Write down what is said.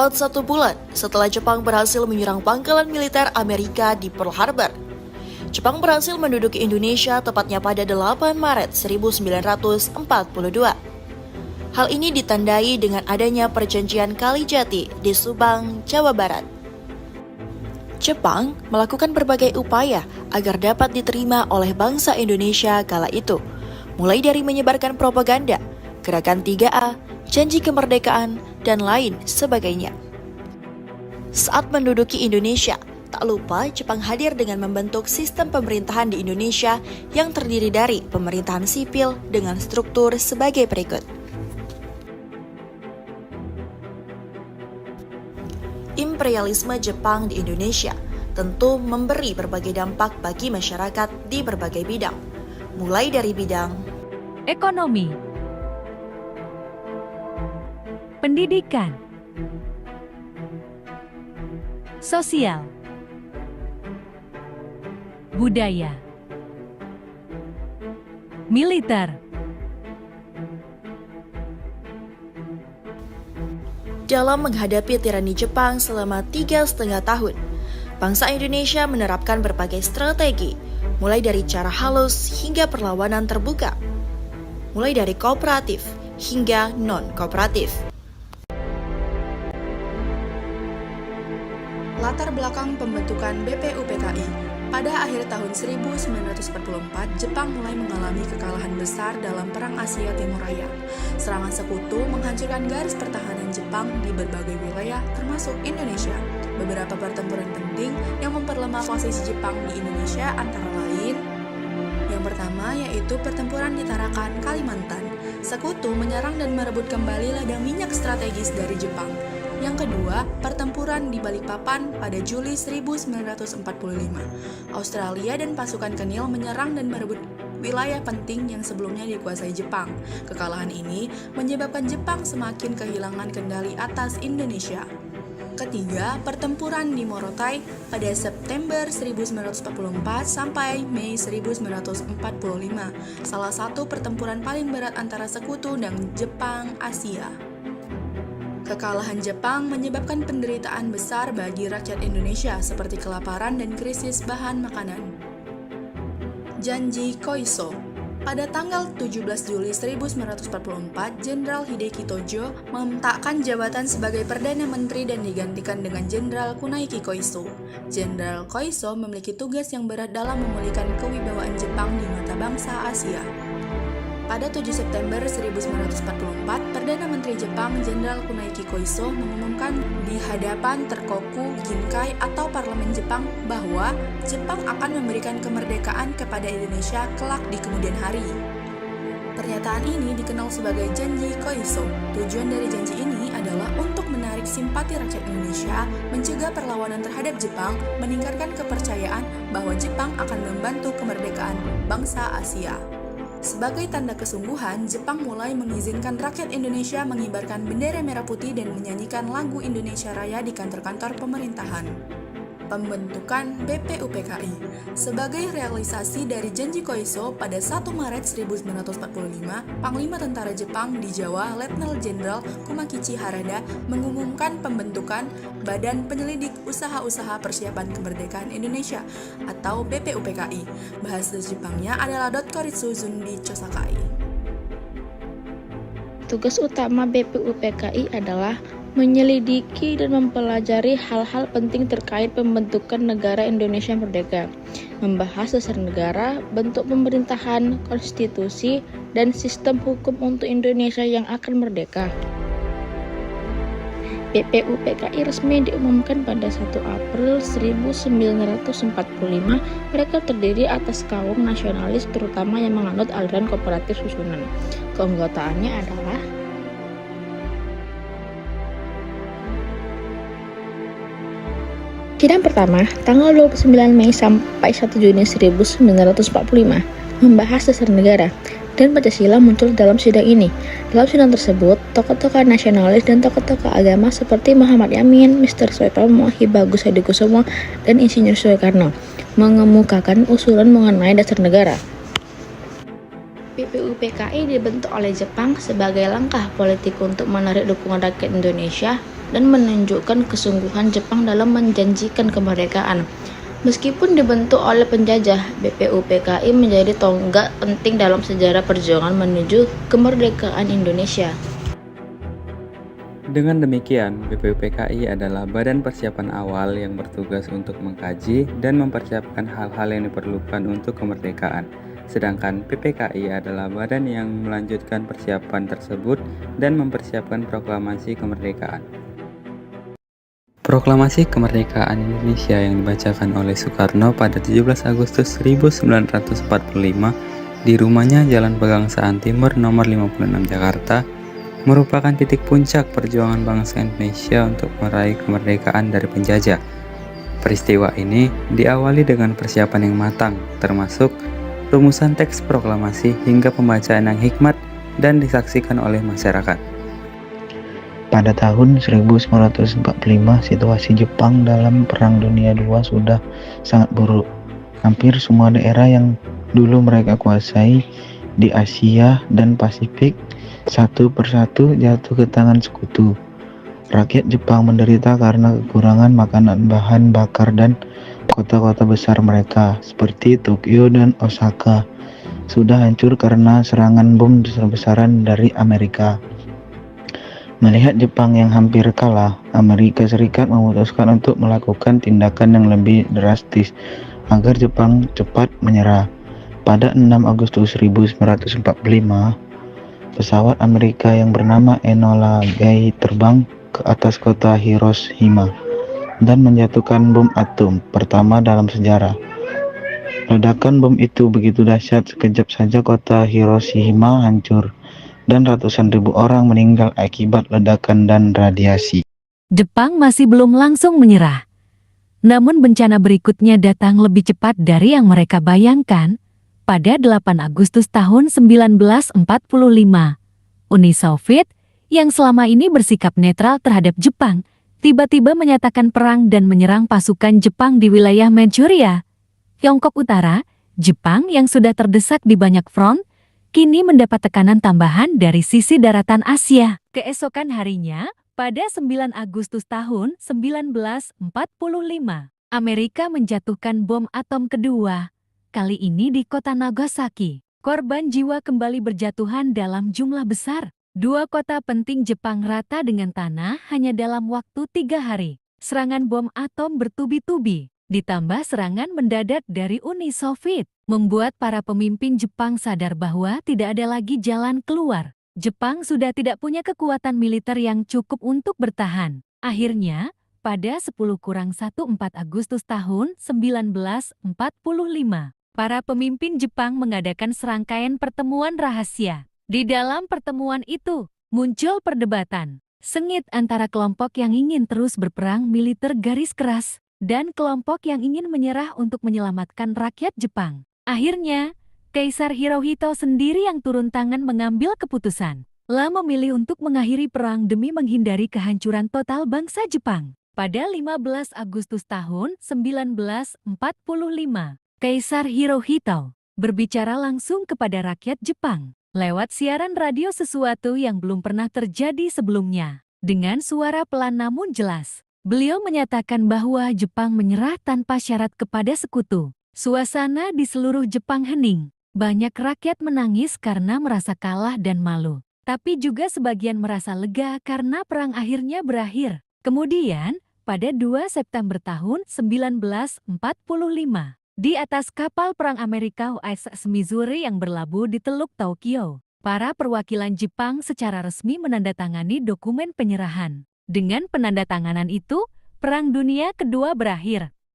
Tepat 1 bulan setelah Jepang berhasil menyerang pangkalan militer Amerika di Pearl Harbor, Jepang berhasil menduduki Indonesia tepatnya pada 8 Maret 1942. Hal ini ditandai dengan adanya perjanjian Kalijati di Subang, Jawa Barat. Jepang melakukan berbagai upaya agar dapat diterima oleh bangsa Indonesia kala itu, mulai dari menyebarkan propaganda, gerakan 3A, janji kemerdekaan, dan lain sebagainya. Saat menduduki Indonesia, tak lupa Jepang hadir dengan membentuk sistem pemerintahan di Indonesia yang terdiri dari pemerintahan sipil dengan struktur sebagai berikut. Imperialisme Jepang di Indonesia tentu memberi berbagai dampak bagi masyarakat di berbagai bidang, mulai dari bidang ekonomi, pendidikan, sosial, budaya, militer. Dalam menghadapi tirani Jepang selama 3,5 tahun, bangsa Indonesia menerapkan berbagai strategi, mulai dari cara halus hingga perlawanan terbuka, mulai dari kooperatif hingga non-kooperatif. Latar belakang pembentukan BPUPKI. Pada akhir tahun 1944, Jepang mulai mengalami kekalahan besar dalam Perang Asia Timur Raya. Serangan sekutu menghancurkan garis pertahanan Jepang di berbagai wilayah, termasuk Indonesia. Beberapa pertempuran penting yang memperlemah posisi Jepang di Indonesia antara lain: yang pertama yaitu pertempuran di Tarakan, Kalimantan. Sekutu menyerang dan merebut kembali ladang minyak strategis dari Jepang. Yang kedua, pertempuran di Balikpapan pada Juli 1945. Australia dan pasukan Kenil menyerang dan merebut wilayah penting yang sebelumnya dikuasai Jepang. Kekalahan ini menyebabkan Jepang semakin kehilangan kendali atas Indonesia. Ketiga, pertempuran di Morotai pada September 1944 sampai Mei 1945. Salah satu pertempuran paling berat antara sekutu dan Jepang Asia. Kekalahan Jepang menyebabkan penderitaan besar bagi rakyat Indonesia seperti kelaparan dan krisis bahan makanan. Janji Koiso. Pada tanggal 17 Juli 1944, Jenderal Hideki Tojo meletakkan jabatan sebagai Perdana Menteri dan digantikan dengan Jenderal Kunaiki Koiso. Jenderal Koiso memiliki tugas yang berat dalam memulihkan kewibawaan Jepang di mata bangsa Asia. Pada 7 September 1944, Perdana Menteri Jepang Jenderal Kunaiki Koiso mengumumkan di hadapan Terkoku Ginkai atau Parlemen Jepang bahwa Jepang akan memberikan kemerdekaan kepada Indonesia kelak di kemudian hari. Pernyataan ini dikenal sebagai Janji Koiso. Tujuan dari janji ini adalah untuk menarik simpati rakyat Indonesia, mencegah perlawanan terhadap Jepang, meningkatkan kepercayaan bahwa Jepang akan membantu kemerdekaan bangsa Asia. Sebagai tanda kesungguhan, Jepang mulai mengizinkan rakyat Indonesia mengibarkan bendera merah putih dan menyanyikan lagu Indonesia Raya di kantor-kantor pemerintahan. Pembentukan BPUPKI. Sebagai realisasi dari janji Koiso pada 1 Maret 1945, Panglima Tentara Jepang di Jawa, Letnan Jenderal Kumakichi Harada mengumumkan pembentukan Badan Penyelidik Usaha-Usaha Persiapan Kemerdekaan Indonesia atau BPUPKI. Bahasa Jepangnya adalah Dotkoritsu Zundi Chosakai. Tugas utama BPUPKI adalah menyelidiki dan mempelajari hal-hal penting terkait pembentukan negara Indonesia Merdeka, membahas dasar negara, bentuk pemerintahan, konstitusi, dan sistem hukum untuk Indonesia yang akan merdeka. BPUPKI resmi diumumkan pada 1 April 1945. Mereka terdiri atas kaum nasionalis terutama yang menganut aliran kooperatif susunan. Keanggotaannya adalah Sidang pertama, tanggal 29 Mei sampai 1 Juni 1945, membahas dasar negara, dan Pancasila muncul dalam sidang ini. Dalam sidang tersebut, tokoh-tokoh nasionalis dan tokoh-tokoh agama seperti Muhammad Yamin, Mr. Soekarno, Bagus Hadikusumo, dan Insinyur Soekarno mengemukakan usulan mengenai dasar negara. BPUPKI dibentuk oleh Jepang sebagai langkah politik untuk menarik dukungan rakyat Indonesia dan menunjukkan kesungguhan Jepang dalam menjanjikan kemerdekaan. Meskipun dibentuk oleh penjajah, BPUPKI menjadi tonggak penting dalam sejarah perjuangan menuju kemerdekaan Indonesia. Dengan demikian, BPUPKI adalah badan persiapan awal yang bertugas untuk mengkaji dan mempersiapkan hal-hal yang diperlukan untuk kemerdekaan. Sedangkan PPKI adalah badan yang melanjutkan persiapan tersebut dan mempersiapkan proklamasi kemerdekaan. Proklamasi kemerdekaan Indonesia yang dibacakan oleh Soekarno pada 17 Agustus 1945 di rumahnya Jalan Pegangsaan Timur nomor 56 Jakarta merupakan titik puncak perjuangan bangsa Indonesia untuk meraih kemerdekaan dari penjajah. Peristiwa ini diawali dengan persiapan yang matang, termasuk rumusan teks proklamasi hingga pembacaan yang hikmat dan disaksikan oleh masyarakat. Pada tahun 1945, situasi Jepang dalam Perang Dunia II sudah sangat buruk. Hampir semua daerah yang dulu mereka kuasai di Asia dan Pasifik satu persatu jatuh ke tangan sekutu. Rakyat Jepang menderita karena kekurangan makanan bahan bakar dan kota-kota besar mereka seperti Tokyo dan Osaka sudah hancur karena serangan bom besar-besaran dari Amerika. Melihat Jepang yang hampir kalah, Amerika Serikat memutuskan untuk melakukan tindakan yang lebih drastis agar Jepang cepat menyerah. Pada 6 Agustus 1945, pesawat Amerika yang bernama Enola Gay terbang ke atas kota Hiroshima dan menjatuhkan bom atom pertama dalam sejarah. Ledakan bom itu begitu dahsyat, sekejap saja kota Hiroshima hancur dan ratusan ribu orang meninggal akibat ledakan dan radiasi. Jepang masih belum langsung menyerah. Namun bencana berikutnya datang lebih cepat dari yang mereka bayangkan. Pada 8 Agustus tahun 1945, Uni Soviet yang selama ini bersikap netral terhadap Jepang tiba-tiba menyatakan perang dan menyerang pasukan Jepang di wilayah Manchuria. Tiongkok Utara, Jepang yang sudah terdesak di banyak front, kini mendapat tekanan tambahan dari sisi daratan Asia. Keesokan harinya, pada 9 Agustus tahun 1945, Amerika menjatuhkan bom atom kedua. Kali ini di kota Nagasaki. Korban jiwa kembali berjatuhan dalam jumlah besar. Dua kota penting Jepang rata dengan tanah hanya dalam waktu 3 hari. Serangan bom atom bertubi-tubi, ditambah serangan mendadak dari Uni Soviet, membuat para pemimpin Jepang sadar bahwa tidak ada lagi jalan keluar. Jepang sudah tidak punya kekuatan militer yang cukup untuk bertahan. Akhirnya, pada 10-1 Agustus tahun 1945, para pemimpin Jepang mengadakan serangkaian pertemuan rahasia. Di dalam pertemuan itu, muncul perdebatan sengit antara kelompok yang ingin terus berperang militer garis keras dan kelompok yang ingin menyerah untuk menyelamatkan rakyat Jepang. Akhirnya, Kaisar Hirohito sendiri yang turun tangan mengambil keputusan. Memilih untuk mengakhiri perang demi menghindari kehancuran total bangsa Jepang. Pada 15 Agustus tahun 1945, Kaisar Hirohito berbicara langsung kepada rakyat Jepang lewat siaran radio, sesuatu yang belum pernah terjadi sebelumnya. Dengan suara pelan namun jelas, beliau menyatakan bahwa Jepang menyerah tanpa syarat kepada sekutu. Suasana di seluruh Jepang hening. Banyak rakyat menangis karena merasa kalah dan malu. Tapi juga sebagian merasa lega karena perang akhirnya berakhir. Kemudian, pada 2 September tahun 1945, di atas kapal perang Amerika USS Missouri yang berlabuh di Teluk Tokyo, para perwakilan Jepang secara resmi menandatangani dokumen penyerahan. Dengan penandatanganan itu, Perang Dunia Kedua berakhir.